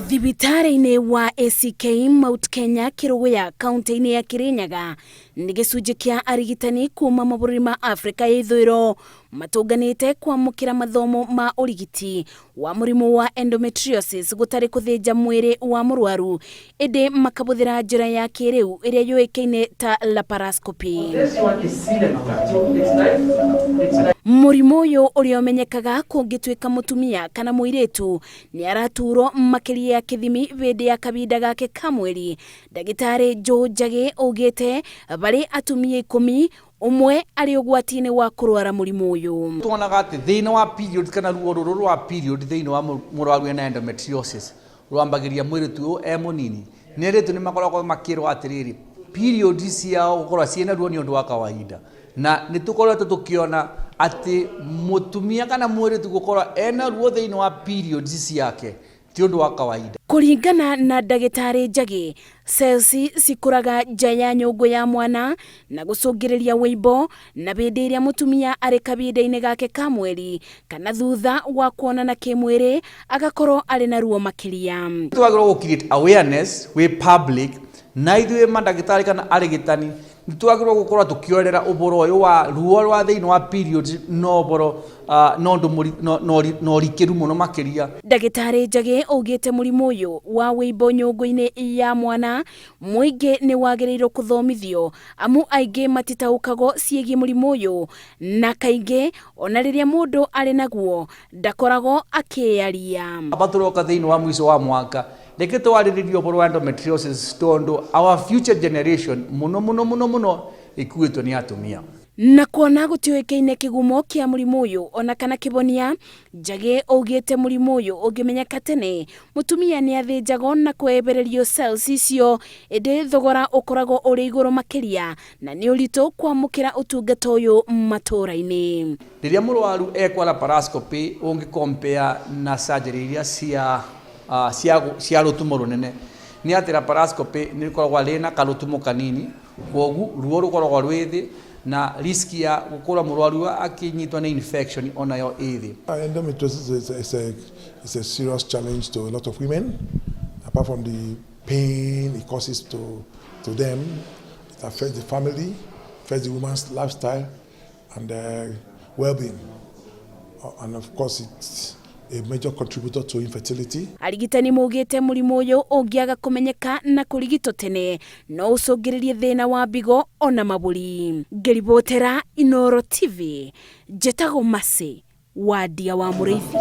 Thibitarĩ-inĩ wa ACK Mount Kenya Kĩrũgũya kaunti-inĩ ya Kirinyaga nĩ gĩcunjĩ kĩa arigitani kuma mabũrũri ma Afrika ya ithũĩro matũnganĩte kwamũkĩra mathomo ma ũrigiti wa mũrimũ wa endometriosis gũtarĩ kũthĩnja mwĩrĩ wa mũrwaru ĩndĩ makabũthĩra njĩra ya kĩrĩu ĩrĩa yũĩkaine ta laparoscopy. Mũrimũ ũyũ ũrĩa ũmenyekaga kũngĩtuĩka mũtumia kana mũirĩtu nĩ araturwo makĩria ya kĩthimi hĩndĩ ya kahinda gake ka mweri. Ndagĩtarĩ Njũjagĩ augĩte barĩ atumia 10 ũmwe arĩ ũgwati-inĩ wa kũrwara mũrimũ ũyũ. Tuonaga atĩ thĩinĩ wa period kana ruo rũrũ rwa period thĩinĩ wa mũrwaru ena endometriosis rwambagĩria mũirĩtu ũyũ mũnini. Nĩ airĩtu nĩ makoragwo makĩrwo atĩrĩrĩ period ciao gũkorwo ciĩna ruo nĩ ũndũ wa kawaida, na nĩ tũkoretwo tũkĩona atĩ mũtumia kana mũirĩtu gũkorwo ena ruo thĩinĩ wa period ciake ti ũndũ wa kawaida. Kũringana na ndagĩtarĩ Njagĩ, cells cikũraga nja ya nyũngũ ya mwana na gũcũngĩrĩria wĩimbo na hĩndĩ ĩrĩa mũtumia arĩ kahinda-inĩ gake ka mweri kana thutha wa kuonana kĩmwĩrĩ agakorwo arĩ na ruo makĩria. Twagĩrĩirwo gũ create awareness with public na ithuĩ mandagĩtarĩ kana arigitani nĩ twagĩrĩirwo gũkorwo tũkĩorera ũhoro ũyũ wa ruo rwa thĩinĩ wa period no ũhoro no rikĩru mũno makĩria. Ndagĩtarĩ Njagĩ augĩte mũrimũ ũyũ wa wĩimbo nyũngũ-inĩ ya mwana mũingĩ nĩ wagĩrĩirwo kũthomithio amu aingĩ matitaũkagwo ciĩgiĩ mũrimũ ũyũ na kaingĩ ona rĩrĩa mũndũ arĩ naguo ndakoragwo akĩyaria. Aba tũroka thĩinĩ wa mũico wa mwaka reke twarĩrĩrie ũhoro wa endometriosis tondũ our future generation mũno ikuĩtwo nĩ atumia. Na kuona gũtiũĩkaine kĩgumo kĩa mũrimũ ũyũ ona kana kĩbonia, Njagĩ augĩte mũrimũ ũyũ ũngĩmenyeka tene mũtumia nĩ athĩnjagwo na kwehererio cells icio ĩndĩ thogora ũkoragwo ũrĩ igũrũ makĩria na nĩ ũritũ kwamũkĩra ũtungata ũyũ matũũra-inĩ. Rĩrĩa mũrwaru ekwa laparoscopy ũngĩ compare na surgery iria cia rũtumo rũnene nĩ atĩ laparoscopy nĩ rũkoragwo rĩ na karũtumo kanini, kwoguo ruo rũkoragwo rwĩ thĩ na risk ya gũkũra mũrwaru akinyitwo nĩ infection onayo ĩthĩ. Endometriosis is a serious challenge to a lot of women. Apart from the pain it causes to them, it affects the family, affects the woman's lifestyle and well-being. And of course it's a major contributor to infertility. Arigitani maugĩte mũrimũ ũyũ ũngĩaga kũmenyeka na kũrigitwo tene no ũcũngĩrĩrie thĩna wa mbigo ona mabũri. Ngĩribotera Inooro TV, njĩtagwo Mercy Wandia wa Mũrĩithi.